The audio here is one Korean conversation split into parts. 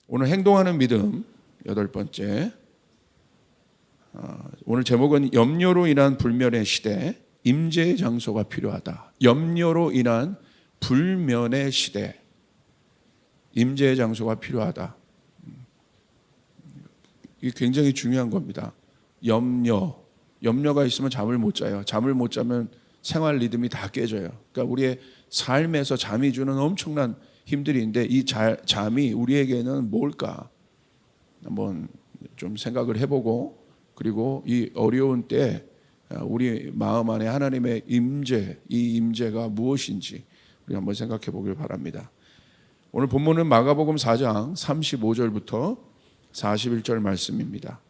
오늘 행동하는 믿음 8번째. 오늘 제목은 염려로 인한 불면의 시대, 임재의 장소가 필요하다. 염려로 인한 불면의 시대, 임재의 장소가 필요하다. 이게 굉장히 중요한 겁니다. 염려가 있으면 잠을 못 자요. 잠을 못 자면 생활 리듬이 다 깨져요. 그러니까 우리의 삶에서 잠이 주는 엄청난 힘들이 있는데 이 잠이 우리에게는 뭘까? 한번 좀 생각을 해보고, 그리고 이 어려운 때 우리 마음 안에 하나님의 임재, 이 임재가 무엇인지 우리 한번 생각해 보길 바랍니다. 오늘 본문은 마가복음 4장 35절부터 41절 말씀입니다.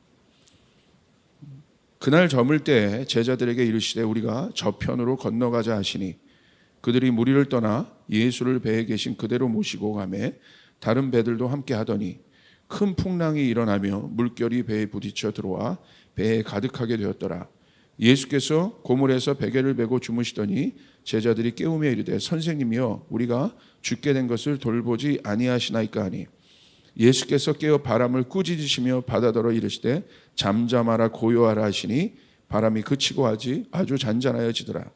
그날 저물 때 제자들에게 이르시되 우리가 저편으로 건너가자 하시니 그들이 무리를 떠나 예수를 배에 계신 그대로 모시고 가매 다른 배들도 함께 하더니 큰 풍랑이 일어나며 물결이 배에 부딪혀 들어와 배에 가득하게 되었더라. 예수께서 고물에서 베개를 베고 주무시더니 제자들이 깨우며 이르되 선생님이여 우리가 죽게 된 것을 돌보지 아니하시나이까 하니 예수께서 깨어 바람을 꾸짖으시며 바다더러 이르시되 잠잠하라 고요하라 하시니 바람이 그치고 아주 잔잔하여지더라.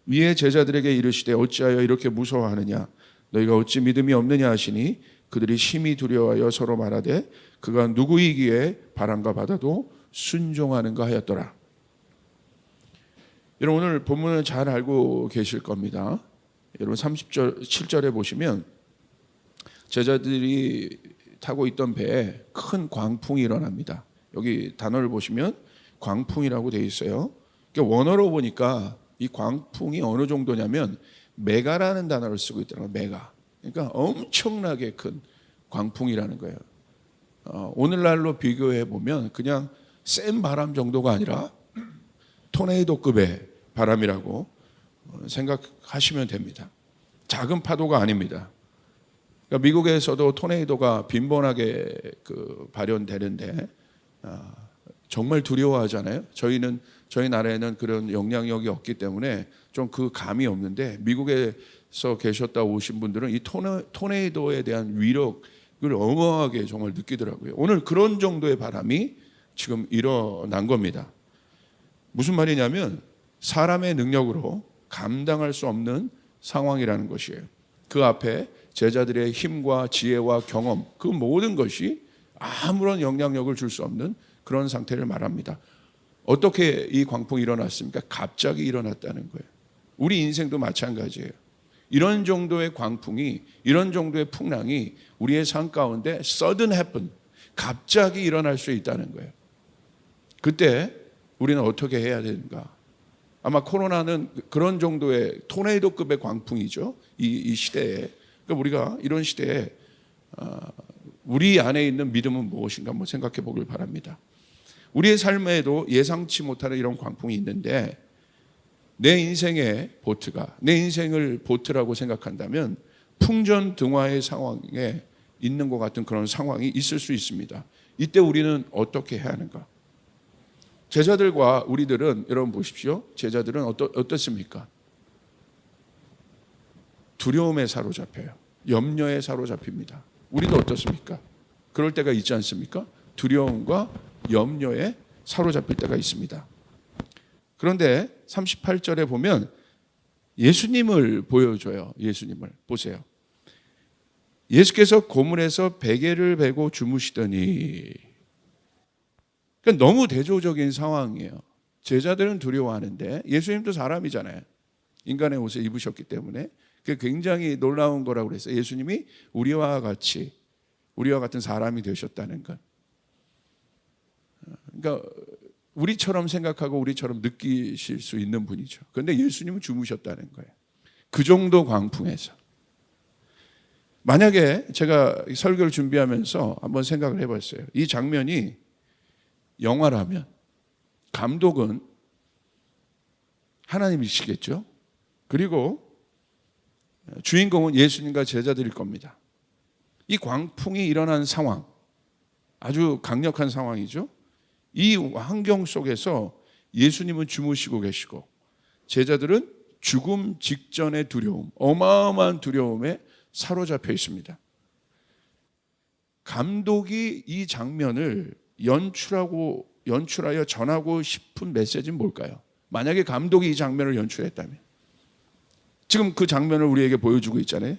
위에 제자들에게 이르시되 어찌하여 이렇게 무서워하느냐 너희가 어찌 믿음이 없느냐 하시니 그들이 심히 두려워하여 서로 말하되 그가 누구이기에 바람과 바다도 순종하는가 하였더라. 여러분 오늘 본문을 잘 알고 계실 겁니다. 여러분 37절에 보시면 제자들이 타고 있던 배에 큰 광풍이 일어납니다. 여기 단어를 보시면 광풍이라고 되어 있어요. 그러니까 원어로 보니까 이 광풍이 어느 정도냐면 메가라는 단어를 쓰고 있더라고요. 메가. 그러니까 엄청나게 큰 광풍이라는 거예요. 오늘날로 비교해 보면 그냥 센 바람 정도가 아니라 토네이도급의 바람이라고 생각하시면 됩니다. 작은 파도가 아닙니다. 그러니까 미국에서도 토네이도가 빈번하게 발현되는데 정말 두려워하잖아요. 저희 나라에는 그런 영향력이 없기 때문에 좀 그 감이 없는데 미국에서 계셨다 오신 분들은 이 토네이도에 대한 위력을 어마어마하게 정말 느끼더라고요. 오늘 그런 정도의 바람이 지금 일어난 겁니다. 무슨 말이냐면 사람의 능력으로 감당할 수 없는 상황이라는 것이에요. 그 앞에 제자들의 힘과 지혜와 경험, 그 모든 것이 아무런 영향력을 줄 수 없는 그런 상태를 말합니다. 어떻게 이 광풍이 일어났습니까? 갑자기 일어났다는 거예요. 우리 인생도 마찬가지예요. 이런 정도의 광풍이, 이런 정도의 풍랑이 우리의 삶 가운데 sudden happen, 갑자기 일어날 수 있다는 거예요. 그때 우리는 어떻게 해야 되는가? 아마 코로나는 그런 정도의 토네이도급의 광풍이죠. 이 시대에. 그러니까 우리가 이런 시대에 우리 안에 있는 믿음은 무엇인가 한번 생각해 보길 바랍니다. 우리의 삶에도 예상치 못하는 이런 광풍이 있는데 내 인생의 보트가, 내 인생을 보트라고 생각한다면 풍전등화의 상황에 있는 것 같은 그런 상황이 있을 수 있습니다. 이때 우리는 어떻게 해야 하는가? 제자들과 우리들은, 여러분 보십시오. 제자들은 어떻습니까? 두려움에 사로잡혀요. 염려에 사로잡힙니다. 우리도 어떻습니까? 그럴 때가 있지 않습니까? 두려움과 염려에 사로잡힐 때가 있습니다. 그런데 38절에 보면 예수님을 보여줘요. 예수님을 보세요. 예수께서 고물에서 베개를 베고 주무시더니, 그러니까 너무 대조적인 상황이에요. 제자들은 두려워하는데 예수님도 사람이잖아요. 인간의 옷을 입으셨기 때문에 그게 굉장히 놀라운 거라고 그랬어요. 예수님이 우리와 같은 사람이 되셨다는 것. 그러니까 우리처럼 생각하고 우리처럼 느끼실 수 있는 분이죠. 그런데 예수님은 주무셨다는 거예요. 그 정도 광풍에서. 만약에 제가 설교를 준비하면서 한번 생각을 해봤어요. 이 장면이 영화라면 감독은 하나님이시겠죠. 그리고 주인공은 예수님과 제자들일 겁니다. 이 광풍이 일어난 상황, 아주 강력한 상황이죠. 이 환경 속에서 예수님은 주무시고 계시고 제자들은 죽음 직전의 두려움, 어마어마한 두려움에 사로잡혀 있습니다. 감독이 이 장면을 연출하여 전하고 싶은 메시지는 뭘까요? 만약에 감독이 이 장면을 연출했다면, 지금 그 장면을 우리에게 보여주고 있잖아요.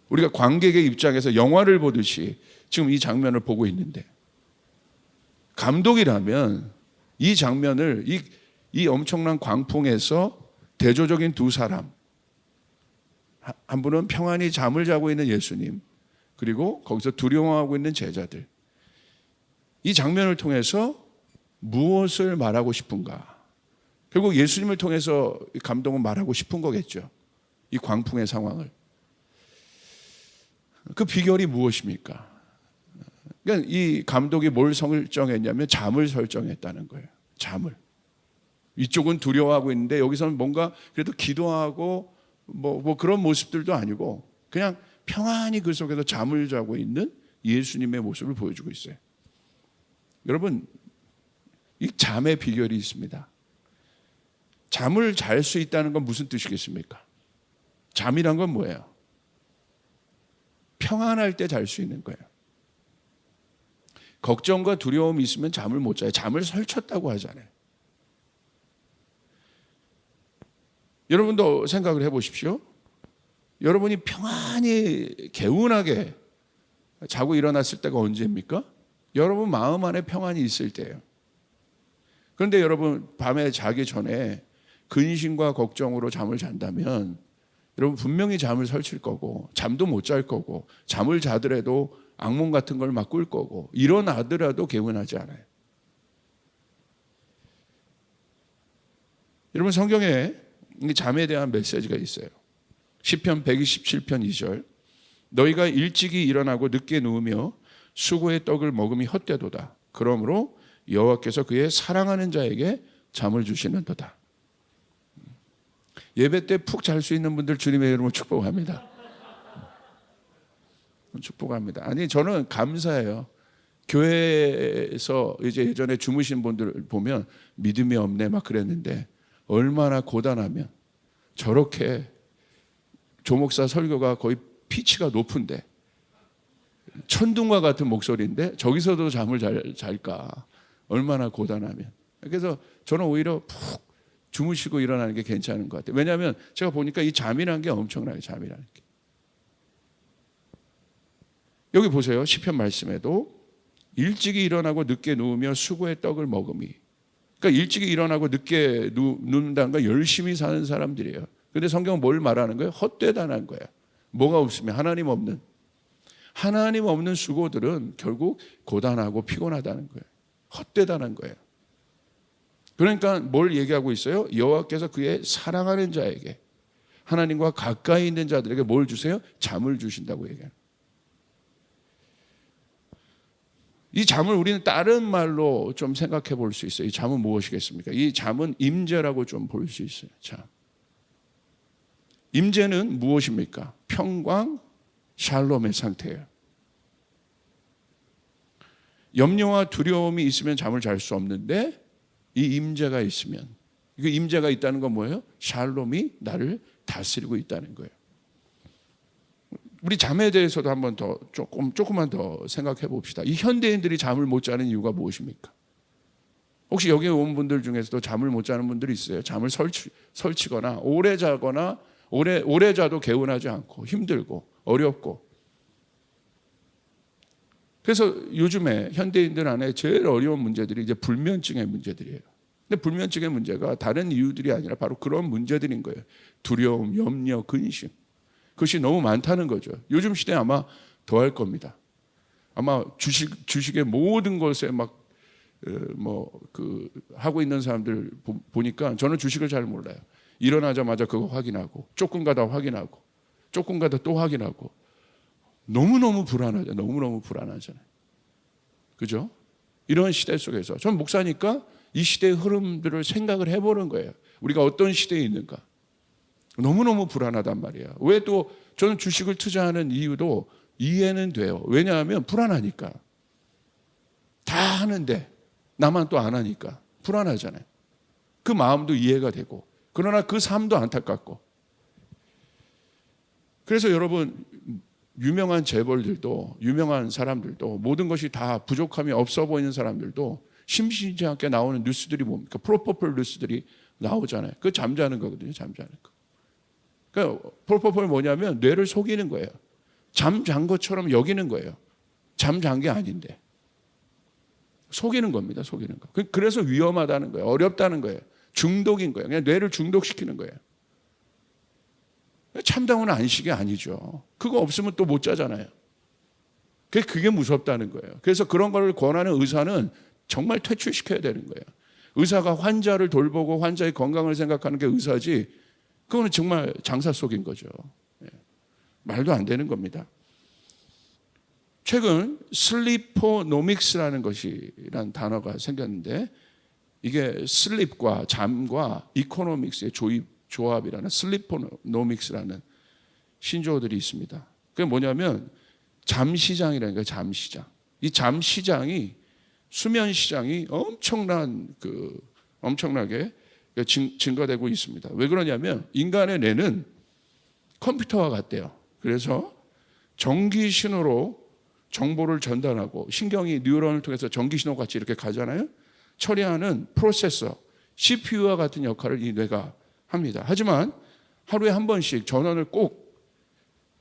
우리가 관객의 입장에서 영화를 보듯이 지금 이 장면을 보고 있는데, 감독이라면 이 장면을 이 엄청난 광풍에서 대조적인 두 사람, 한 분은 평안히 잠을 자고 있는 예수님, 그리고 거기서 두려워하고 있는 제자들, 이 장면을 통해서 무엇을 말하고 싶은가? 결국 예수님을 통해서 감독은 말하고 싶은 거겠죠. 이 광풍의 상황을. 그 비결이 무엇입니까? 그러니까 이 감독이 뭘 설정했냐면 잠을 설정했다는 거예요. 잠을. 이쪽은 두려워하고 있는데 여기서는 뭔가 그래도 기도하고 뭐 그런 모습들도 아니고 그냥 평안히 그 속에서 잠을 자고 있는 예수님의 모습을 보여주고 있어요. 여러분, 이 잠의 비결이 있습니다. 잠을 잘 수 있다는 건 무슨 뜻이겠습니까? 잠이란 건 뭐예요? 평안할 때 잘 수 있는 거예요. 걱정과 두려움이 있으면 잠을 못 자요. 잠을 설쳤다고 하잖아요. 여러분도 생각을 해보십시오. 여러분이 평안히 개운하게 자고 일어났을 때가 언제입니까? 여러분 마음 안에 평안이 있을 때예요. 그런데 여러분 밤에 자기 전에 근심과 걱정으로 잠을 잔다면 여러분 분명히 잠을 설칠 거고 잠도 못 잘 거고 잠을 자더라도 악몽 같은 걸 막 꿀 거고 일어나더라도 개운하지 않아요. 여러분 성경에 잠에 대한 메시지가 있어요. 시편 127편 2절, 너희가 일찍이 일어나고 늦게 누우며 수고의 떡을 먹음이 헛되도다. 그러므로 여호와께서 그의 사랑하는 자에게 잠을 주시는도다. 예배 때 푹 잘 수 있는 분들 주님의 이름으로 축복합니다. 축복합니다. 아니 저는 감사해요. 교회에서 이제 예전에 주무신 분들 보면 믿음이 없네 막 그랬는데 얼마나 고단하면 저렇게 조목사 설교가 거의 피치가 높은데 천둥과 같은 목소리인데 저기서도 잠을 잘까? 얼마나 고단하면. 그래서 저는 오히려 푹 주무시고 일어나는 게 괜찮은 것 같아요. 왜냐하면 제가 보니까 이 잠이라는 게 엄청나요. 잠이라는 게. 여기 보세요. 시편 말씀에도 일찍이 일어나고 늦게 누우며 수고의 떡을 먹음이. 그러니까 일찍이 일어나고 늦게 눕는다는 건 열심히 사는 사람들이에요. 그런데 성경은 뭘 말하는 거예요? 헛되다는 거예요. 뭐가 없으면 하나님 없는 수고들은 결국 고단하고 피곤하다는 거예요. 헛되다는 거예요. 그러니까 뭘 얘기하고 있어요? 여호와께서 그의 사랑하는 자에게, 하나님과 가까이 있는 자들에게 뭘 주세요? 잠을 주신다고 얘기해요. 이 잠을 우리는 다른 말로 좀 생각해 볼 수 있어요. 이 잠은 무엇이겠습니까? 이 잠은 임재라고 좀 볼 수 있어요. 자, 임재는 무엇입니까? 평강, 샬롬의 상태예요. 염려와 두려움이 있으면 잠을 잘 수 없는데 이 임재가 있으면, 그 임재가 있다는 건 뭐예요? 샬롬이 나를 다스리고 있다는 거예요. 우리 잠에 대해서도 한번 더 조금만 더 생각해 봅시다. 이 현대인들이 잠을 못 자는 이유가 무엇입니까? 혹시 여기 온 분들 중에서도 잠을 못 자는 분들이 있어요? 잠을 설치거나 오래 자거나 오래 자도 개운하지 않고 힘들고 어렵고. 그래서 요즘에 현대인들 안에 제일 어려운 문제들이 이제 불면증의 문제들이에요. 근데 불면증의 문제가 다른 이유들이 아니라 바로 그런 문제들인 거예요. 두려움, 염려, 근심. 그것이 너무 많다는 거죠. 요즘 시대에 아마 더 할 겁니다. 아마 주식의 모든 것에 막 하고 있는 사람들 보니까 저는 주식을 잘 몰라요. 일어나자마자 그거 확인하고 조금 가다 확인하고 조금 가다 또 확인하고 너무너무 불안하죠. 너무너무 불안하잖아요. 그죠? 이런 시대 속에서 전 목사니까 이 시대의 흐름들을 생각을 해보는 거예요. 우리가 어떤 시대에 있는가. 너무너무 불안하단 말이에요. 왜 또 저는 주식을 투자하는 이유도 이해는 돼요. 왜냐하면 불안하니까. 다 하는데 나만 또 안 하니까 불안하잖아요. 그 마음도 이해가 되고 그러나 그 삶도 안타깝고. 그래서 여러분 유명한 재벌들도, 유명한 사람들도, 모든 것이 다 부족함이 없어 보이는 사람들도 심심치 않게 나오는 뉴스들이 뭡니까? 프로포폴 뉴스들이 나오잖아요. 그거 잠자는 거거든요. 잠자는 거. 그러니까 프로포폴이 뭐냐면 뇌를 속이는 거예요. 잠잔 것처럼 여기는 거예요. 잠잔 게 아닌데. 속이는 겁니다. 속이는 거. 그래서 위험하다는 거예요. 어렵다는 거예요. 중독인 거예요. 그냥 뇌를 중독시키는 거예요. 참다운 안식이 아니죠. 그거 없으면 또 못 자잖아요. 그게 무섭다는 거예요. 그래서 그런 걸 권하는 의사는 정말 퇴출시켜야 되는 거예요. 의사가 환자를 돌보고 환자의 건강을 생각하는 게 의사지, 그거는 정말 장사 속인 거죠. 말도 안 되는 겁니다. 최근 슬리포노믹스라는 것이란 단어가 생겼는데, 이게 슬립과 잠과 이코노믹스의 조합이라는 슬리포노믹스라는 신조어들이 있습니다. 그게 뭐냐면 잠시장이라는 거예요. 잠시장. 이 잠시장이, 수면 시장이 엄청나게 증가되고 있습니다. 왜 그러냐면 인간의 뇌는 컴퓨터와 같대요. 그래서 전기 신호로 정보를 전달하고, 신경이 뉴런을 통해서 전기 신호 같이 이렇게 가잖아요. 처리하는 프로세서, CPU와 같은 역할을 이 뇌가 합니다. 하지만 하루에 한 번씩 전원을 꼭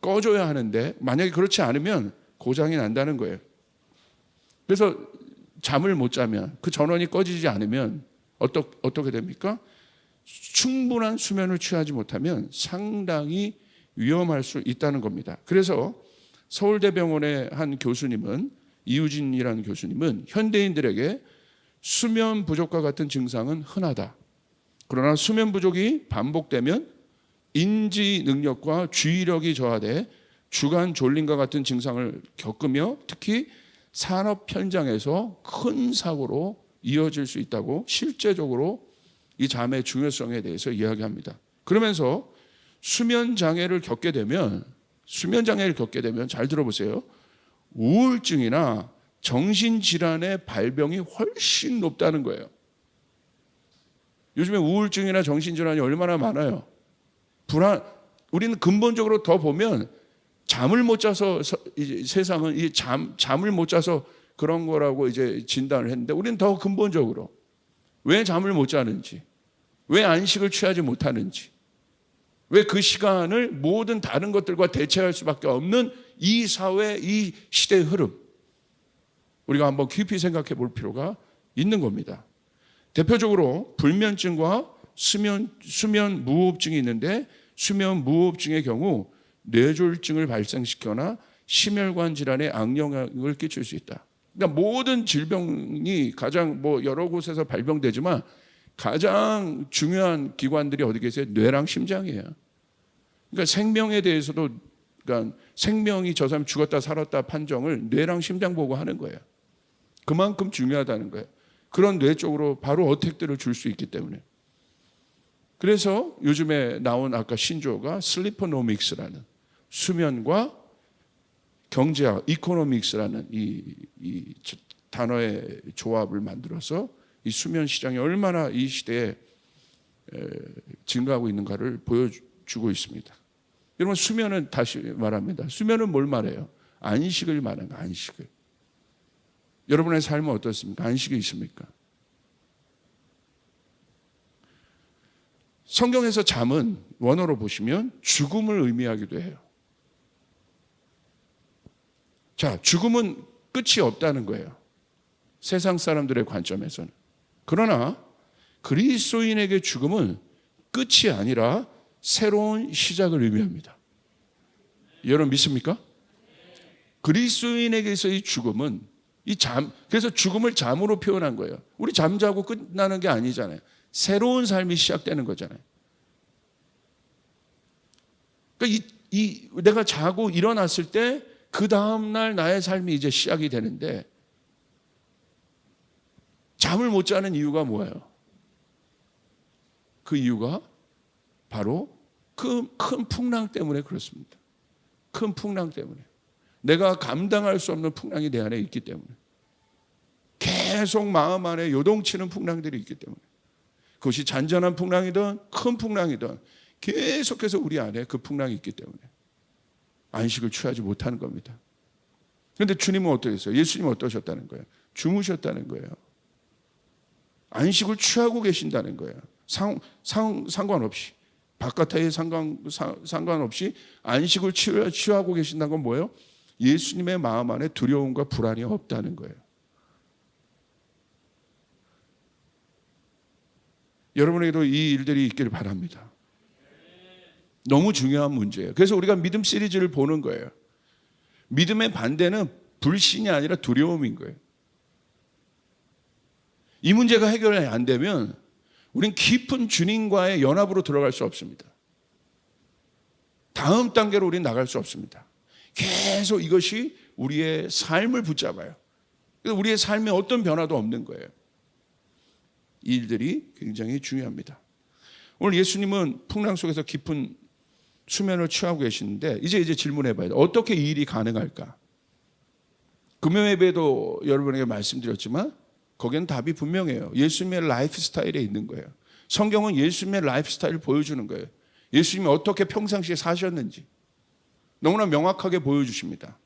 꺼줘야 하는데, 만약에 그렇지 않으면 고장이 난다는 거예요. 그래서 잠을 못 자면, 그 전원이 꺼지지 않으면 어떻게 됩니까? 충분한 수면을 취하지 못하면 상당히 위험할 수 있다는 겁니다. 그래서 서울대병원의 한 교수님은, 이우진이라는 교수님은 현대인들에게 수면 부족과 같은 증상은 흔하다. 그러나 수면 부족이 반복되면 인지 능력과 주의력이 저하돼 주간 졸림과 같은 증상을 겪으며 특히 산업 현장에서 큰 사고로 이어질 수 있다고 실제적으로 이 잠의 중요성에 대해서 이야기합니다. 그러면서 수면 장애를 겪게 되면 잘 들어보세요. 우울증이나 정신질환의 발병이 훨씬 높다는 거예요. 요즘에 우울증이나 정신질환이 얼마나 많아요. 우리는 근본적으로 더 보면 잠을 못 자서, 세상은 잠을 못 자서 그런 거라고 이제 진단을 했는데, 우리는 더 근본적으로 왜 잠을 못 자는지, 왜 안식을 취하지 못하는지, 왜 그 시간을 모든 다른 것들과 대체할 수밖에 없는 이 사회, 이 시대의 흐름, 우리가 한번 깊이 생각해 볼 필요가 있는 겁니다. 대표적으로 불면증과 수면 무호흡증이 있는데, 수면 무호흡증의 경우 뇌졸중을 발생시켜나 심혈관 질환에 악영향을 끼칠 수 있다. 그러니까 모든 질병이 가장 여러 곳에서 발병되지만 가장 중요한 기관들이 어디 계세요? 뇌랑 심장이에요. 그러니까 생명에 대해서도, 그러니까 생명이 저 사람 죽었다 살았다 판정을 뇌랑 심장 보고 하는 거예요. 그만큼 중요하다는 거예요. 그런 뇌 쪽으로 바로 어택들을 줄 수 있기 때문에. 그래서 요즘에 나온 아까 신조어가 슬리퍼노믹스라는, 수면과 경제학, 이코노믹스라는 이 단어의 조합을 만들어서 이 수면 시장이 얼마나 이 시대에 증가하고 있는가를 보여주고 있습니다. 여러분, 수면은, 다시 말합니다, 수면은 뭘 말해요? 안식을 말하는 거예요. 안식을. 여러분의 삶은 어떻습니까? 안식이 있습니까? 성경에서 잠은 원어로 보시면 죽음을 의미하기도 해요. 자, 죽음은 끝이 없다는 거예요. 세상 사람들의 관점에서는. 그러나 그리스도인에게 죽음은 끝이 아니라 새로운 시작을 의미합니다. 여러분 믿습니까? 그리스도인에게서의 죽음은 그래서 죽음을 잠으로 표현한 거예요. 우리 잠자고 끝나는 게 아니잖아요. 새로운 삶이 시작되는 거잖아요. 그러니까 내가 자고 일어났을 때 그 다음날 나의 삶이 이제 시작이 되는데, 잠을 못 자는 이유가 뭐예요? 그 이유가 바로 그 큰 풍랑 때문에 그렇습니다. 큰 풍랑 때문에. 내가 감당할 수 없는 풍랑이 내 안에 있기 때문에. 계속 마음 안에 요동치는 풍랑들이 있기 때문에. 그것이 잔잔한 풍랑이든 큰 풍랑이든 계속해서 우리 안에 그 풍랑이 있기 때문에. 안식을 취하지 못하는 겁니다. 그런데 주님은 어떠셨어요? 예수님은 어떠셨다는 거예요? 주무셨다는 거예요. 안식을 취하고 계신다는 거예요. 상관없이, 바깥에 상관없이 안식을 취하고 계신다는 건 뭐예요? 예수님의 마음 안에 두려움과 불안이 없다는 거예요. 여러분에게도 이 일들이 있기를 바랍니다. 너무 중요한 문제예요. 그래서 우리가 믿음 시리즈를 보는 거예요. 믿음의 반대는 불신이 아니라 두려움인 거예요. 이 문제가 해결이 안 되면 우린 깊은 주님과의 연합으로 들어갈 수 없습니다. 다음 단계로 우린 나갈 수 없습니다. 계속 이것이 우리의 삶을 붙잡아요. 그래서 우리의 삶에 어떤 변화도 없는 거예요. 이 일들이 굉장히 중요합니다. 오늘 예수님은 풍랑 속에서 깊은 수면을 취하고 계시는데 이제 질문해 봐야 돼요. 어떻게 이 일이 가능할까? 금요 예배도 여러분에게 말씀드렸지만 거기는 답이 분명해요. 예수님의 라이프 스타일에 있는 거예요. 성경은 예수님의 라이프 스타일을 보여주는 거예요. 예수님이 어떻게 평상시에 사셨는지 너무나 명확하게 보여주십니다.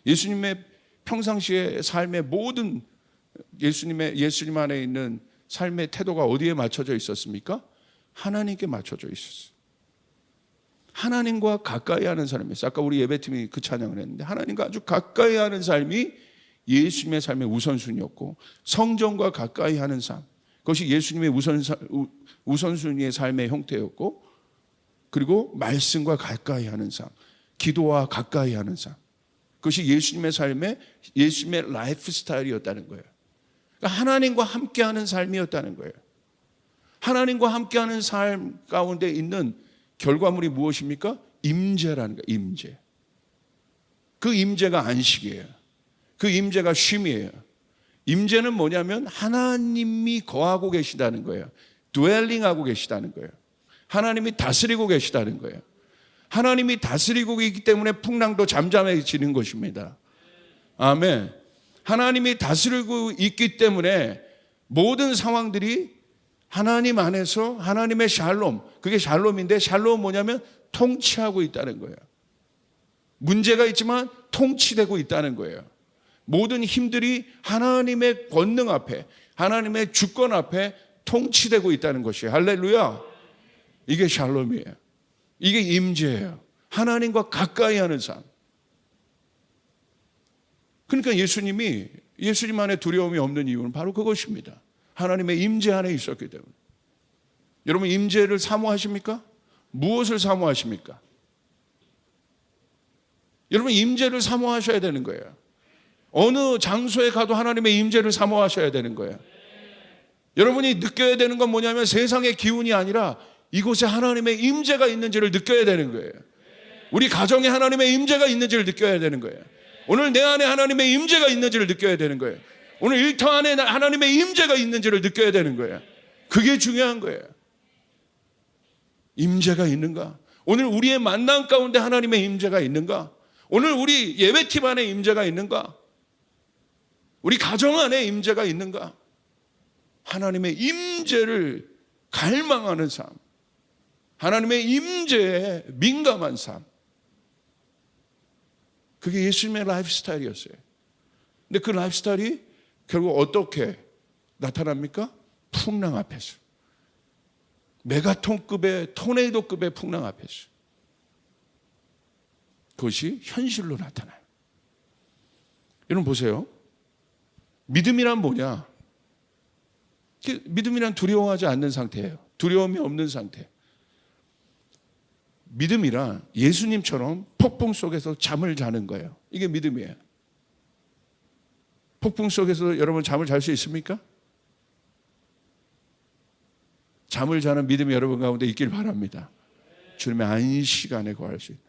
예수님의 평상시의 삶의 모든 예수님 안에 있는 삶의 태도가 어디에 맞춰져 있었습니까? 하나님께 맞춰져 있었어요. 하나님과 가까이 하는 삶이었어요. 아까 우리 예배팀이 그 찬양을 했는데 하나님과 아주 가까이 하는 삶이 예수님의 삶의 우선순위였고 성전과 가까이 하는 삶, 그것이 예수님의 우선순위의 삶의 형태였고, 그리고 말씀과 가까이 하는 삶, 기도와 가까이 하는 삶, 그것이 예수님의 삶의 예수님의 라이프 스타일이었다는 거예요. 그러니까 하나님과 함께하는 삶이었다는 거예요. 하나님과 함께하는 삶 가운데 있는 결과물이 무엇입니까? 임재라는 거예요. 임재. 그 임재가 안식이에요. 그 임재가 쉼이에요. 임재는 뭐냐면 하나님이 거하고 계시다는 거예요. 드웰링하고 계시다는 거예요. 하나님이 다스리고 계시다는 거예요. 하나님이 다스리고 있기 때문에 풍랑도 잠잠해지는 것입니다. 아멘. 하나님이 다스리고 있기 때문에 모든 상황들이 하나님 안에서 하나님의 샬롬, 그게 샬롬인데 샬롬은 뭐냐면 통치하고 있다는 거예요. 문제가 있지만 통치되고 있다는 거예요. 모든 힘들이 하나님의 권능 앞에, 하나님의 주권 앞에 통치되고 있다는 것이에요. 할렐루야. 이게 샬롬이에요. 이게 임재예요. 하나님과 가까이 하는 삶. 그러니까 예수님 안에 두려움이 없는 이유는 바로 그것입니다. 하나님의 임재 안에 있었기 때문에. 여러분 임재를 사모하십니까? 무엇을 사모하십니까? 여러분 임재를 사모하셔야 되는 거예요. 어느 장소에 가도 하나님의 임재를 사모하셔야 되는 거예요. 여러분이 느껴야 되는 건 뭐냐면 세상의 기운이 아니라 이곳에 하나님의 임재가 있는지를 느껴야 되는 거예요. 우리 가정에 하나님의 임재가 있는지를 느껴야 되는 거예요. 오늘 내 안에 하나님의 임재가 있는지를 느껴야 되는 거예요. 오늘 일터 안에 하나님의 임재가 있는지를 느껴야 되는 거예요. 그게 중요한 거예요. 임재가 있는가? 오늘 우리의 만남 가운데 하나님의 임재가 있는가? 오늘 우리 예배팀 안에 임재가 있는가? 우리 가정 안에 임재가 있는가? 하나님의 임재를 갈망하는 삶, 하나님의 임재에 민감한 삶, 그게 예수님의 라이프 스타일이었어요. 근데 그 라이프 스타일이 결국 어떻게 나타납니까? 풍랑 앞에서, 메가톤급의 토네이도급의 풍랑 앞에서 그것이 현실로 나타나요. 여러분 보세요. 믿음이란 뭐냐? 믿음이란 두려워하지 않는 상태예요. 두려움이 없는 상태. 믿음이란 예수님처럼 폭풍 속에서 잠을 자는 거예요. 이게 믿음이에요. 폭풍 속에서 여러분 잠을 잘 수 있습니까? 잠을 자는 믿음이 여러분 가운데 있길 바랍니다. 주님의 안식 안에 거할 수 있는,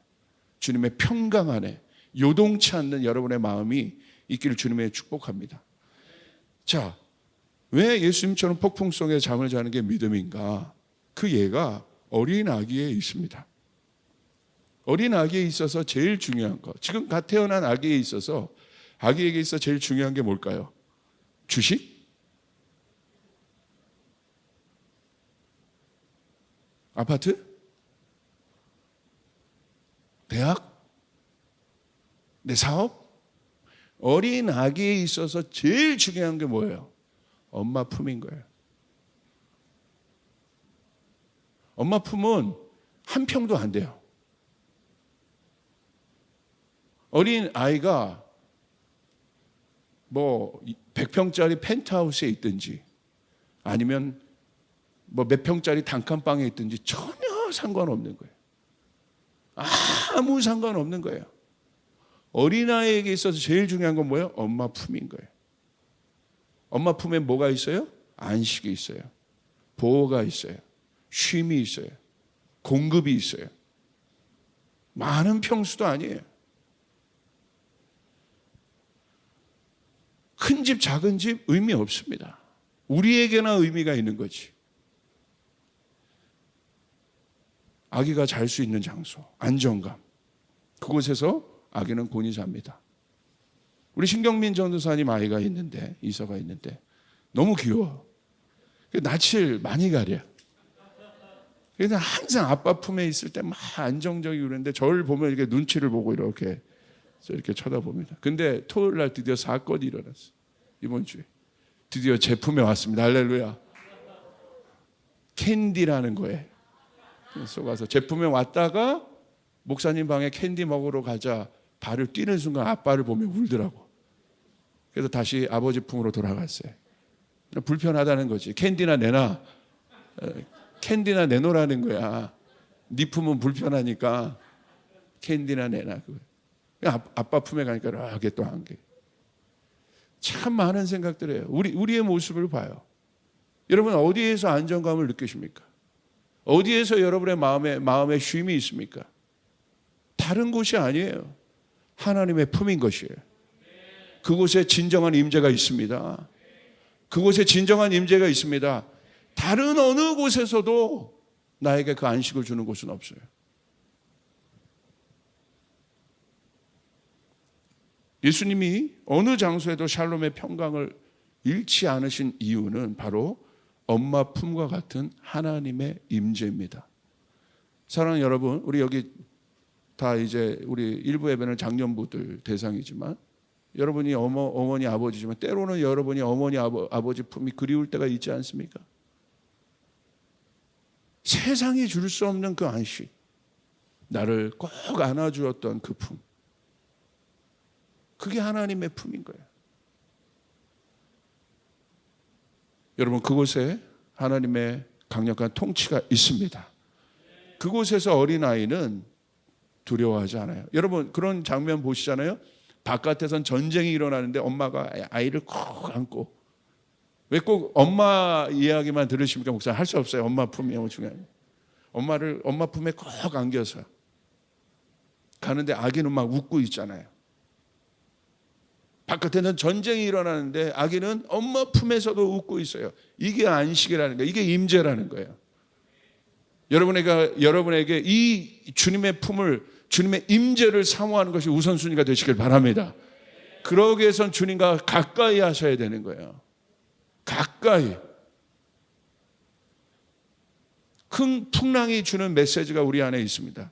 주님의 평강 안에 요동치 않는 여러분의 마음이 있기를 주님의 축복합니다. 자, 왜 예수님처럼 폭풍 속에 잠을 자는 게 믿음인가? 그 예가 어린 아기에 있습니다. 어린 아기에 있어서 제일 중요한 것, 지금 갓 태어난 아기에 있어서, 아기에게 있어 제일 중요한 게 뭘까요? 주식? 아파트? 대학? 내 사업? 어린 아기에 있어서 제일 중요한 게 뭐예요? 엄마 품인 거예요. 엄마 품은 한 평도 안 돼요. 어린 아이가 뭐 100평짜리 펜트하우스에 있든지 아니면 뭐 몇 평짜리 단칸방에 있든지 전혀 상관없는 거예요. 아무 상관없는 거예요. 어린아이에게 있어서 제일 중요한 건 뭐예요? 엄마 품인 거예요. 엄마 품에 뭐가 있어요? 안식이 있어요. 보호가 있어요. 쉼이 있어요. 공급이 있어요. 많은 평수도 아니에요. 큰 집, 작은 집 의미 없습니다. 우리에게나 의미가 있는 거지. 아기가 잘 수 있는 장소, 안정감. 그곳에서 아기는 곤히 잡니다. 우리 신경민 전도사님 아이가 있는데, 이서가 있는데 너무 귀여워. 낯을 많이 가려. 그래서 항상 아빠 품에 있을 때 막 안정적이고 그러는데 저를 보면 이렇게 눈치를 보고 이렇게 쳐다봅니다. 근데 토요일 날 드디어 사건이 일어났어. 이번 주에 드디어 제품에 왔습니다. 할렐루야. 캔디라는 거에 속아서 제품에 왔다가 목사님 방에 캔디 먹으러 가자 발을 뛰는 순간 아빠를 보며 울더라고. 그래서 다시 아버지 품으로 돌아갔어요. 불편하다는 거지. 캔디나 내놔. 캔디나 내놓으라는 거야. 네 품은 불편하니까 캔디나 내놔. 아빠 품에 가니까 이렇게 또 한 게. 참 많은 생각들 해요. 우리의 모습을 봐요. 여러분 어디에서 안정감을 느끼십니까? 어디에서 여러분의 마음에 쉼이 있습니까? 다른 곳이 아니에요. 하나님의 품인 것이에요. 그곳에 진정한 임재가 있습니다. 그곳에 진정한 임재가 있습니다. 다른 어느 곳에서도 나에게 그 안식을 주는 곳은 없어요. 예수님이 어느 장소에도 샬롬의 평강을 잃지 않으신 이유는 바로 엄마 품과 같은 하나님의 임재입니다. 사랑하는 여러분, 우리 여기 다 이제 우리 일부 예배는 장년부들 대상이지만 여러분이 어머니 아버지지만 때로는 여러분이 어머니 아버지 품이 그리울 때가 있지 않습니까? 세상이 줄 수 없는 그 안식, 나를 꼭 안아주었던 그 품, 그게 하나님의 품인 거예요. 여러분 그곳에 하나님의 강력한 통치가 있습니다. 그곳에서 어린아이는 두려워하지 않아요. 여러분 그런 장면 보시잖아요. 바깥에선 전쟁이 일어나는데 엄마가 아이를 꼭 안고. 왜 꼭 엄마 이야기만 들으십니까? 목사님 할 수 없어요. 엄마 품이 너무 중요해요. 엄마를 엄마 품에 꼭 안겨서 가는데 아기는 막 웃고 있잖아요. 바깥에는 전쟁이 일어나는데 아기는 엄마 품에서도 웃고 있어요. 이게 안식이라는 거예요. 이게 임재라는 거예요. 여러분에게 이 주님의 품을, 주님의 임재를 사모하는 것이 우선순위가 되시길 바랍니다. 그러기 위해선 주님과 가까이 하셔야 되는 거예요. 가까이. 큰 풍랑이 주는 메시지가 우리 안에 있습니다.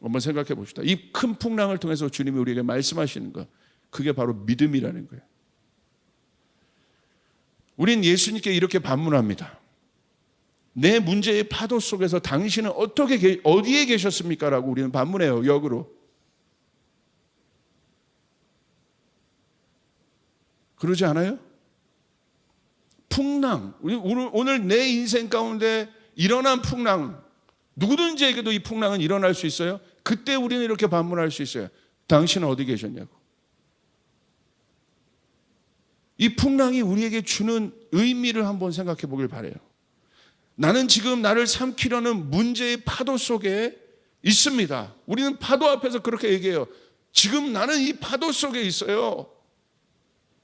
한번 생각해 봅시다. 이 큰 풍랑을 통해서 주님이 우리에게 말씀하시는 것, 그게 바로 믿음이라는 거예요. 우린 예수님께 이렇게 반문합니다. 내 문제의 파도 속에서 당신은 어디에 계셨습니까? 라고 우리는 반문해요. 역으로. 그러지 않아요? 풍랑, 오늘 내 인생 가운데 일어난 풍랑, 누구든지에게도 이 풍랑은 일어날 수 있어요. 그때 우리는 이렇게 반문할 수 있어요. 당신은 어디 계셨냐고. 이 풍랑이 우리에게 주는 의미를 한번 생각해 보길 바라요. 나는 지금 나를 삼키려는 문제의 파도 속에 있습니다. 우리는 파도 앞에서 그렇게 얘기해요. 지금 나는 이 파도 속에 있어요.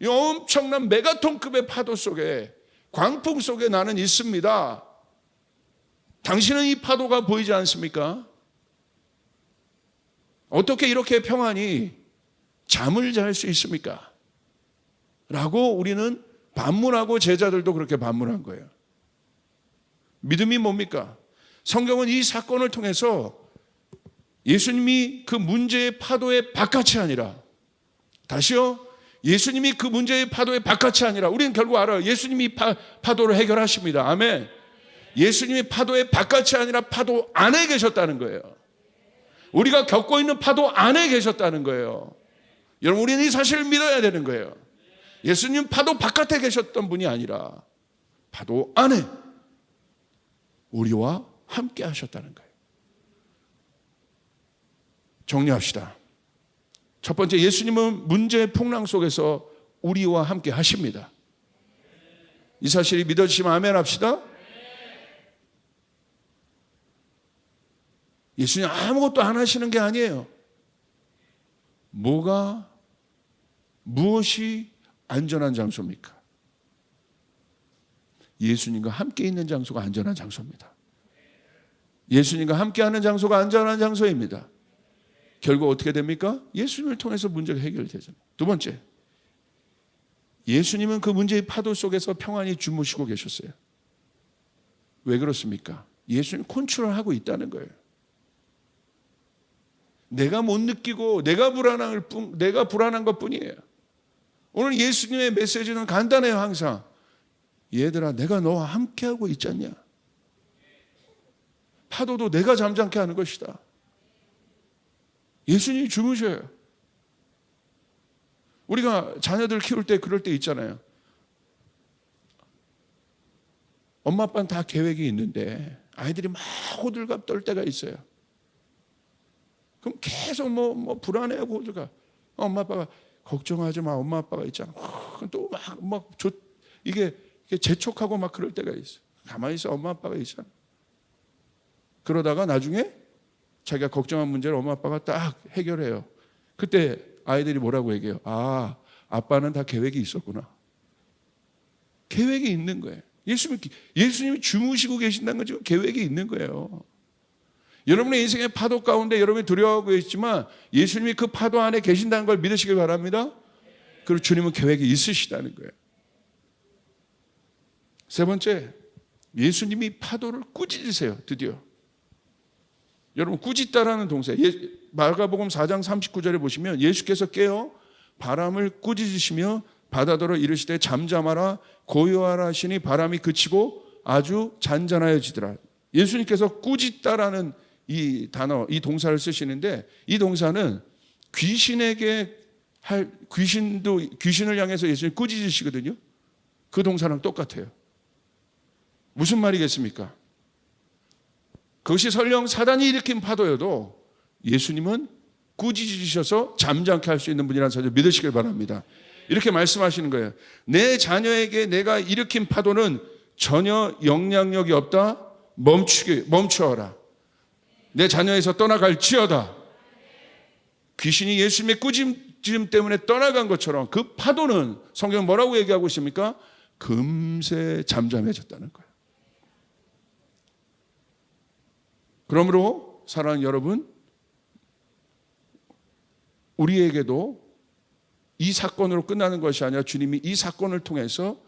이 엄청난 메가톤급의 파도 속에, 광풍 속에 나는 있습니다. 당신은 이 파도가 보이지 않습니까? 어떻게 이렇게 평안히 잠을 잘 수 있습니까? 라고 우리는 반문하고 제자들도 그렇게 반문한 거예요. 믿음이 뭡니까? 성경은 이 사건을 통해서 예수님이 그 문제의 파도의 바깥이 아니라, 다시요, 예수님이 그 문제의 파도의 바깥이 아니라, 우리는 결국 알아요. 예수님이 파도를 해결하십니다. 아멘. 예수님이 파도의 바깥이 아니라 파도 안에 계셨다는 거예요. 우리가 겪고 있는 파도 안에 계셨다는 거예요. 여러분, 우리는 이 사실을 믿어야 되는 거예요. 예수님 파도 바깥에 계셨던 분이 아니라 파도 안에 우리와 함께 하셨다는 거예요. 정리합시다. 첫 번째, 예수님은 문제의 풍랑 속에서 우리와 함께 하십니다. 이 사실이 믿어지시면 아멘 합시다. 예수님 아무것도 안 하시는 게 아니에요. 무엇이 안전한 장소입니까? 예수님과 함께 있는 장소가 안전한 장소입니다. 예수님과 함께하는 장소가 안전한 장소입니다. 결국 어떻게 됩니까? 예수님을 통해서 문제가 해결되잖아요. 두 번째, 예수님은 그 문제의 파도 속에서 평안히 주무시고 계셨어요. 왜 그렇습니까? 예수님 컨트롤하고 있다는 거예요. 내가 못 느끼고 내가 불안한 것뿐이에요. 오늘 예수님의 메시지는 간단해요. 항상 얘들아, 내가 너와 함께하고 있잖냐. 파도도 내가 잠잠케 하는 것이다. 예수님이 주무셔요. 우리가 자녀들 키울 때 그럴 때 있잖아요. 엄마 아빠는 다 계획이 있는데 아이들이 막 호들갑 떨 때가 있어요. 그럼 계속 뭐 불안해하고 호들갑. 엄마 아빠가 걱정하지 마. 엄마 아빠가 있잖아. 또 막 이게 재촉하고 막 그럴 때가 있어. 가만히 있어. 엄마 아빠가 있잖아. 그러다가 나중에 자기가 걱정한 문제를 엄마 아빠가 딱 해결해요. 그때 아이들이 뭐라고 얘기해요? 아, 아빠는 다 계획이 있었구나. 계획이 있는 거예요. 예수님이 주무시고 계신다는 건 지금 계획이 있는 거예요. 여러분의 인생의 파도 가운데 여러분이 두려워하고 있지만 예수님이 그 파도 안에 계신다는 걸 믿으시길 바랍니다. 그리고 주님은 계획이 있으시다는 거예요. 세 번째, 예수님이 파도를 꾸짖으세요. 드디어. 여러분, 꾸짖다라는 동사, 마가복음 4장 39절에 보시면 예수께서 깨어 바람을 꾸짖으시며 바다더러 이르시되 잠잠하라 고요하라 하시니 바람이 그치고 아주 잔잔하여지더라. 예수님께서 꾸짖다라는 이 단어, 이 동사를 쓰시는데, 이 동사는 귀신을 향해서 예수님이 꾸짖으시거든요. 그 동사랑 똑같아요. 무슨 말이겠습니까? 그것이 설령 사단이 일으킨 파도여도 예수님은 꾸짖으셔서 잠잠케 할 수 있는 분이라는 사실 믿으시길 바랍니다. 이렇게 말씀하시는 거예요. 내 자녀에게 내가 일으킨 파도는 전혀 영향력이 없다. 멈추어라. 내 자녀에서 떠나갈지어다. 귀신이 예수님의 꾸짖음 때문에 떠나간 것처럼 그 파도는 성경은 뭐라고 얘기하고 있습니까? 금세 잠잠해졌다는 거예요. 그러므로 사랑하는 여러분, 우리에게도 이 사건으로 끝나는 것이 아니라 주님이 이 사건을 통해서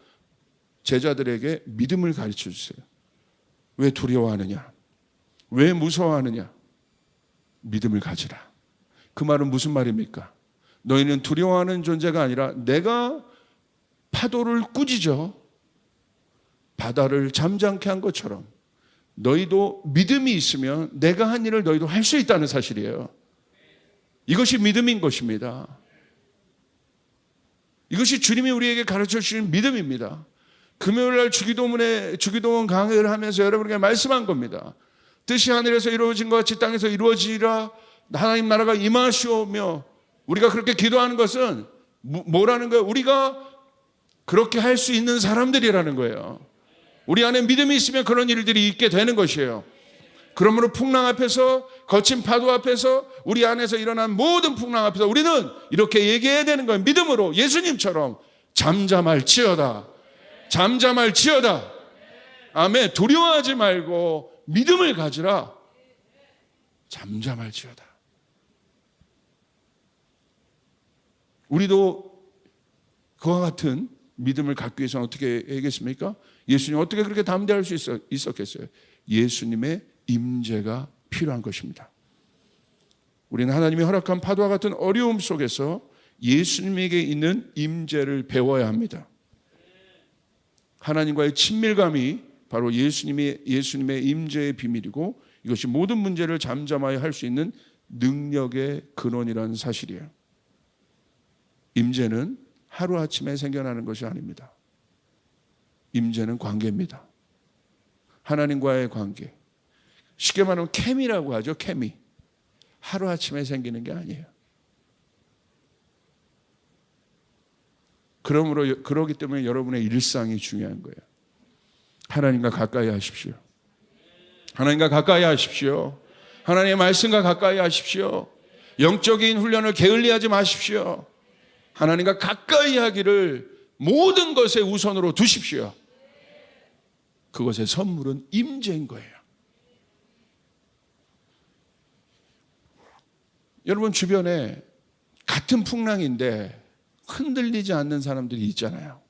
제자들에게 믿음을 가르쳐 주세요. 왜 두려워하느냐? 왜 무서워하느냐? 믿음을 가지라. 그 말은 무슨 말입니까? 너희는 두려워하는 존재가 아니라 내가 파도를 꾸짖어 바다를 잠잠케 한 것처럼 너희도 믿음이 있으면 내가 한 일을 너희도 할 수 있다는 사실이에요. 이것이 믿음인 것입니다. 이것이 주님이 우리에게 가르쳐 주신 믿음입니다. 금요일날 주기도문 강의를 하면서 여러분에게 말씀한 겁니다. 뜻이 하늘에서 이루어진 것 같이 땅에서 이루어지리라. 하나님 나라가 임하시오며, 우리가 그렇게 기도하는 것은 뭐라는 거예요? 우리가 그렇게 할 수 있는 사람들이라는 거예요. 우리 안에 믿음이 있으면 그런 일들이 있게 되는 것이에요. 그러므로 풍랑 앞에서, 거친 파도 앞에서, 우리 안에서 일어난 모든 풍랑 앞에서 우리는 이렇게 얘기해야 되는 거예요. 믿음으로 예수님처럼 잠잠할지어다. 잠잠할지어다. 아멘. 두려워하지 말고 믿음을 가지라. 잠잠할지어다. 우리도 그와 같은 믿음을 갖기 위해서는 어떻게 해야겠습니까? 예수님 어떻게 그렇게 담대할 수 있었겠어요? 예수님의 임재가 필요한 것입니다. 우리는 하나님이 허락한 파도와 같은 어려움 속에서 예수님에게 있는 임재를 배워야 합니다. 하나님과의 친밀감이 바로 예수님의 임재의 비밀이고 이것이 모든 문제를 잠잠하여 할 수 있는 능력의 근원이라는 사실이에요. 임재는 하루아침에 생겨나는 것이 아닙니다. 임재는 관계입니다. 하나님과의 관계. 쉽게 말하면 케미라고 하죠. 케미. 하루아침에 생기는 게 아니에요. 그러기 때문에 여러분의 일상이 중요한 거예요. 하나님과 가까이 하십시오. 하나님과 가까이 하십시오. 하나님의 말씀과 가까이 하십시오. 영적인 훈련을 게을리하지 마십시오. 하나님과 가까이 하기를 모든 것의 우선으로 두십시오. 그것의 선물은 임재인 거예요. 여러분 주변에 같은 풍랑인데 흔들리지 않는 사람들이 있잖아요.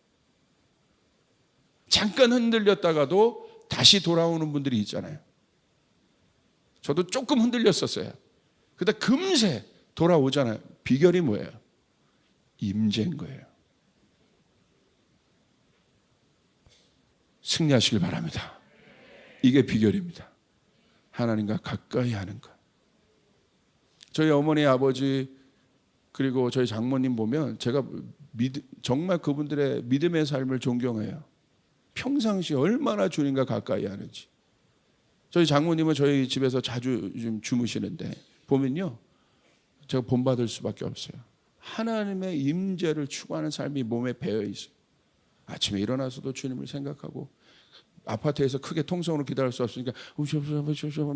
잠깐 흔들렸다가도 다시 돌아오는 분들이 있잖아요. 저도 조금 흔들렸었어요. 그러다 금세 돌아오잖아요. 비결이 뭐예요? 임재인 거예요. 승리하시길 바랍니다. 이게 비결입니다. 하나님과 가까이 하는 것. 저희 어머니, 아버지 그리고 저희 장모님 보면 제가 정말 그분들의 믿음의 삶을 존경해요. 평상시에 얼마나 주님과 가까이 하는지. 저희 장모님은 저희 집에서 자주 좀 주무시는데 보면요, 제가 본받을 수밖에 없어요. 하나님의 임재를 추구하는 삶이 몸에 배어 있어요. 아침에 일어나서도 주님을 생각하고, 아파트에서 크게 통성으로 기도할 수 없으니까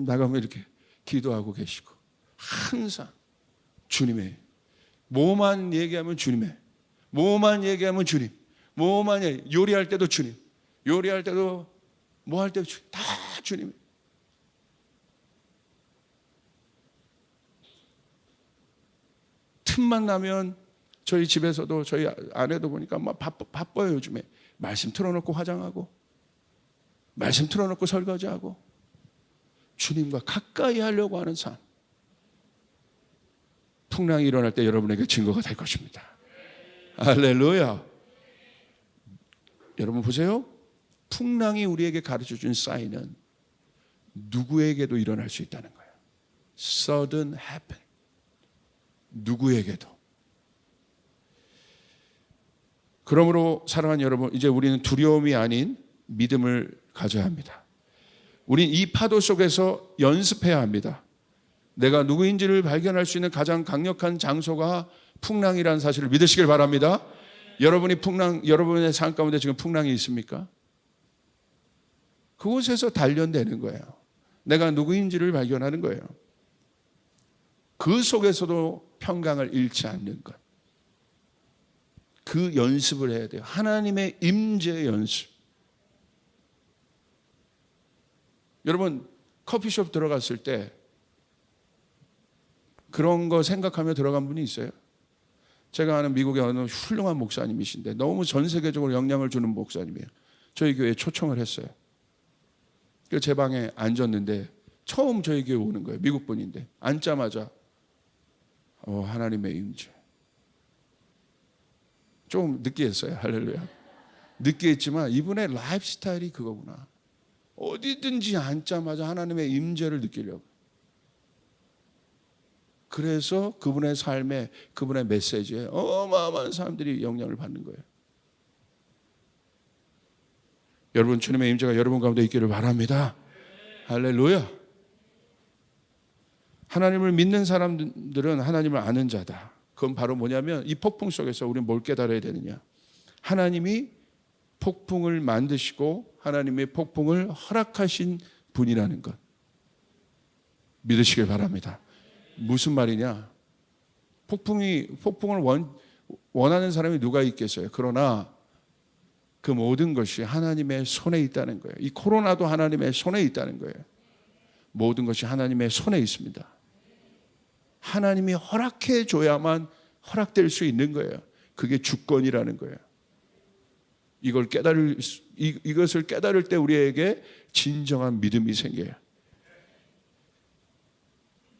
나가면 이렇게 기도하고 계시고, 항상 주님의, 뭐만 얘기하면 주님의, 뭐만 얘기하면 주님, 뭐만 요리할 때도 주님, 요리할 때도 뭐 할 때도 주님, 다 주님. 틈만 나면 저희 집에서도 저희 아내도 보니까 막 바빠요. 요즘에 말씀 틀어놓고 화장하고, 말씀 틀어놓고 설거지하고, 주님과 가까이 하려고 하는 삶. 풍랑이 일어날 때 여러분에게 증거가 될 것입니다. 할렐루야. 여러분 보세요. 풍랑이 우리에게 가르쳐준 사인은 누구에게도 일어날 수 있다는 거예요. Sudden happen. 누구에게도. 그러므로 사랑하는 여러분, 이제 우리는 두려움이 아닌 믿음을 가져야 합니다. 우린 이 파도 속에서 연습해야 합니다. 내가 누구인지를 발견할 수 있는 가장 강력한 장소가 풍랑이라는 사실을 믿으시길 바랍니다. 여러분의 삶 가운데 지금 풍랑이 있습니까? 그곳에서 단련되는 거예요. 내가 누구인지를 발견하는 거예요. 그 속에서도 평강을 잃지 않는 것. 그 연습을 해야 돼요. 하나님의 임재 연습. 여러분 커피숍 들어갔을 때 그런 거 생각하며 들어간 분이 있어요? 제가 아는 미국의 어느 훌륭한 목사님이신데 너무 전 세계적으로 영향을 주는 목사님이에요. 저희 교회에 초청을 했어요. 그래서 제 방에 앉았는데 처음 저희 교회 오는 거예요. 미국 분인데 앉자마자 하나님의 임재. 좀 느끼했어요. 할렐루야. 느끼했지만 이분의 라이프 스타일이 그거구나. 어디든지 앉자마자 하나님의 임재를 느끼려고. 그래서 그분의 삶에, 그분의 메시지에 어마어마한 사람들이 영향을 받는 거예요. 여러분 주님의 임재가 여러분 가운데 있기를 바랍니다. 할렐루야. 하나님을 믿는 사람들은 하나님을 아는 자다. 그건 바로 뭐냐면 이 폭풍 속에서 우리는 뭘 깨달아야 되느냐. 하나님이 폭풍을 만드시고 하나님의 폭풍을 허락하신 분이라는 것. 믿으시길 바랍니다. 무슨 말이냐. 폭풍을 원하는 사람이 누가 있겠어요. 그러나 그 모든 것이 하나님의 손에 있다는 거예요. 이 코로나도 하나님의 손에 있다는 거예요. 모든 것이 하나님의 손에 있습니다. 하나님이 허락해 줘야만 허락될 수 있는 거예요. 그게 주권이라는 거예요. 이것을 깨달을 때 우리에게 진정한 믿음이 생겨요.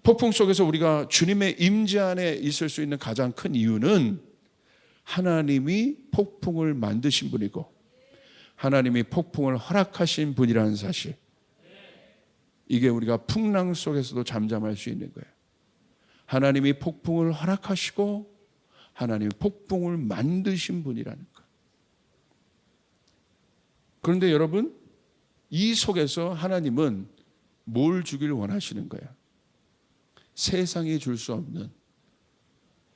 폭풍 속에서 우리가 주님의 임재 안에 있을 수 있는 가장 큰 이유는 하나님이 폭풍을 만드신 분이고 하나님이 폭풍을 허락하신 분이라는 사실, 이게 우리가 풍랑 속에서도 잠잠할 수 있는 거예요. 하나님이 폭풍을 허락하시고 하나님이 폭풍을 만드신 분이라는 것. 그런데 여러분, 이 속에서 하나님은 뭘 주길 원하시는 거예요? 세상이 줄 수 없는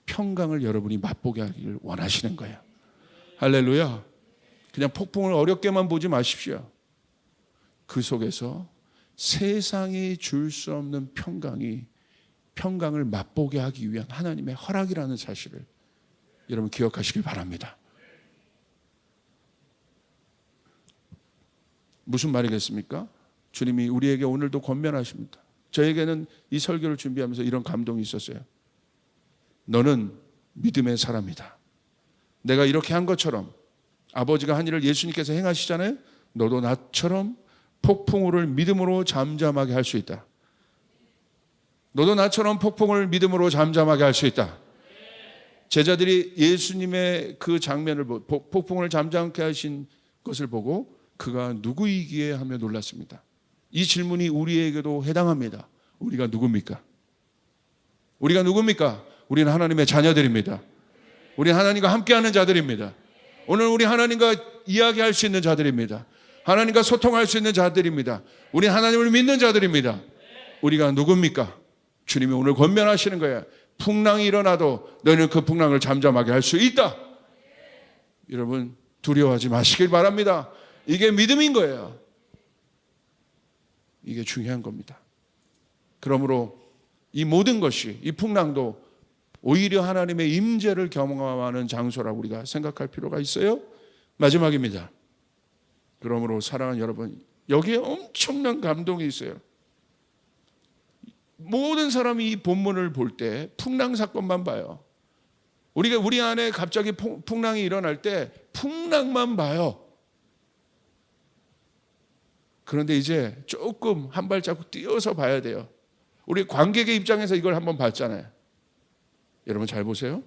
평강을 여러분이 맛보게 하기를 원하시는 거예요. 할렐루야. 그냥 폭풍을 어렵게만 보지 마십시오. 그 속에서 세상이 줄 수 없는 평강을 맛보게 하기 위한 하나님의 허락이라는 사실을 여러분 기억하시길 바랍니다. 무슨 말이겠습니까? 주님이 우리에게 오늘도 권면하십니다. 저에게는 이 설교를 준비하면서 이런 감동이 있었어요. 너는 믿음의 사람이다. 내가 이렇게 한 것처럼 아버지가 한 일을 예수님께서 행하시잖아요. 너도 나처럼 폭풍우를 믿음으로 잠잠하게 할 수 있다. 너도 나처럼 폭풍을 믿음으로 잠잠하게 할 수 있다. 제자들이 예수님의 그 장면을 보고 폭풍을 잠잠케 하신 것을 보고 그가 누구이기에 하며 놀랐습니다. 이 질문이 우리에게도 해당합니다. 우리가 누굽니까? 우리가 누굽니까? 우리는 하나님의 자녀들입니다. 우리는 하나님과 함께하는 자들입니다. 오늘 우리 하나님과 이야기할 수 있는 자들입니다. 하나님과 소통할 수 있는 자들입니다. 우리 하나님을 믿는 자들입니다. 우리가 누굽니까? 주님이 오늘 권면하시는 거예요. 풍랑이 일어나도 너희는 그 풍랑을 잠잠하게 할 수 있다. 여러분 두려워하지 마시길 바랍니다. 이게 믿음인 거예요. 이게 중요한 겁니다. 그러므로 이 모든 것이, 이 풍랑도 오히려 하나님의 임재를 경험하는 장소라고 우리가 생각할 필요가 있어요. 마지막입니다. 그러므로 사랑하는 여러분, 여기에 엄청난 감동이 있어요. 모든 사람이 이 본문을 볼 때 풍랑 사건만 봐요. 우리 안에 갑자기 풍랑이 일어날 때 풍랑만 봐요. 그런데 이제 조금 한 발자국 뛰어서 봐야 돼요. 우리 관객의 입장에서 이걸 한번 봤잖아요. 여러분 잘 보세요.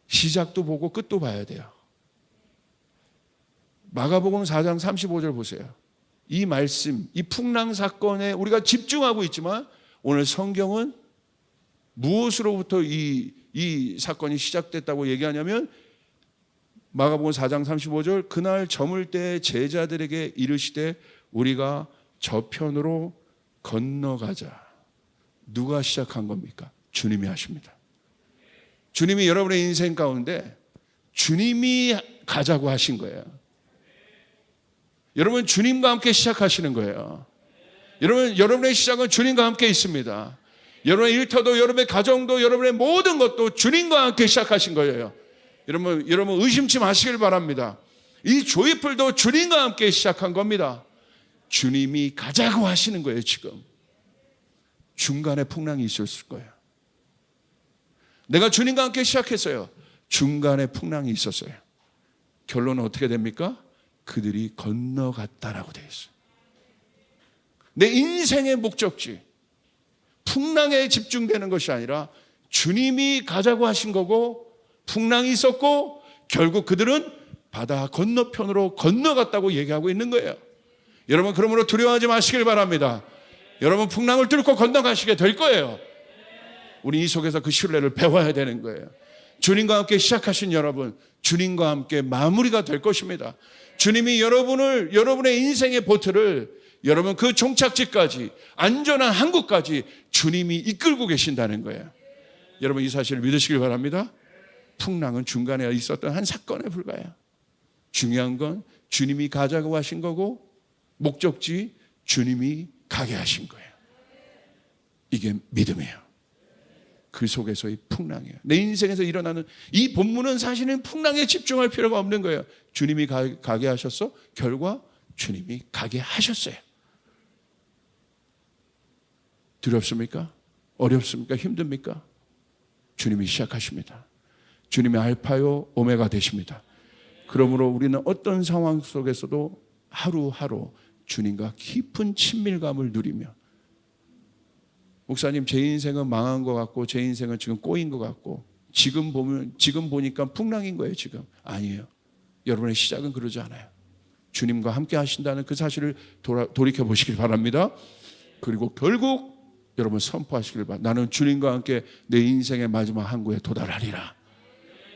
시작도 보고 끝도 봐야 돼요. 마가복음 4장 35절 보세요. 이 말씀, 이 풍랑 사건에 우리가 집중하고 있지만 오늘 성경은 무엇으로부터 이 사건이 시작됐다고 얘기하냐면 마가복음 4장 35절 그날 저물 때 제자들에게 이르시되 우리가 저편으로 건너가자. 누가 시작한 겁니까? 주님이 하십니다. 주님이 여러분의 인생 가운데 주님이 가자고 하신 거예요. 여러분 주님과 함께 시작하시는 거예요. 여러분의 시작은 주님과 함께 있습니다. 여러분의 일터도 여러분의 가정도 여러분의 모든 것도 주님과 함께 시작하신 거예요. 여러분 의심치 마시길 바랍니다. 이 조이풀도 주님과 함께 시작한 겁니다. 주님이 가자고 하시는 거예요. 지금 중간에 풍랑이 있었을 거예요. 내가 주님과 함께 시작했어요. 중간에 풍랑이 있었어요. 결론은 어떻게 됩니까? 그들이 건너갔다라고 되어 있어요. 내 인생의 목적지, 풍랑에 집중되는 것이 아니라 주님이 가자고 하신 거고 풍랑이 있었고 결국 그들은 바다 건너편으로 건너갔다고 얘기하고 있는 거예요. 여러분 그러므로 두려워하지 마시길 바랍니다. 여러분 풍랑을 뚫고 건너가시게 될 거예요. 우리 이 속에서 그 신뢰를 배워야 되는 거예요. 주님과 함께 시작하신 여러분, 주님과 함께 마무리가 될 것입니다. 주님이 여러분의 인생의 보트를 여러분 그 종착지까지 안전한 항구까지 주님이 이끌고 계신다는 거예요. 여러분 이 사실을 믿으시길 바랍니다. 풍랑은 중간에 있었던 한 사건에 불과해요. 중요한 건 주님이 가자고 하신 거고 목적지 주님이 가게 하신 거예요. 이게 믿음이에요. 그 속에서의 풍랑이에요. 내 인생에서 일어나는 이 본문은 사실은 풍랑에 집중할 필요가 없는 거예요. 주님이 가게 하셨어? 결과 주님이 가게 하셨어요. 두렵습니까? 어렵습니까? 힘듭니까? 주님이 시작하십니다. 주님이 알파요 오메가 되십니다. 그러므로 우리는 어떤 상황 속에서도 하루하루 주님과 깊은 친밀감을 누리며 목사님 제 인생은 망한 것 같고 제 인생은 지금 꼬인 것 같고 지금 보니까 풍랑인 거예요. 지금 아니에요. 여러분의 시작은 그러지 않아요. 주님과 함께 하신다는 그 사실을 돌이켜 보시길 바랍니다. 그리고 결국 여러분 선포하시길 바랍니다. 나는 주님과 함께 내 인생의 마지막 항구에 도달하리라.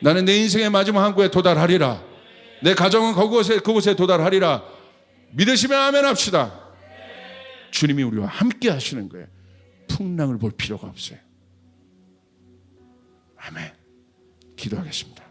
나는 내 인생의 마지막 항구에 도달하리라. 내 가정은 그곳에 도달하리라. 믿으시면 아멘 합시다. 주님이 우리와 함께 하시는 거예요. 풍랑을 볼 필요가 없어요. 아멘. 기도하겠습니다.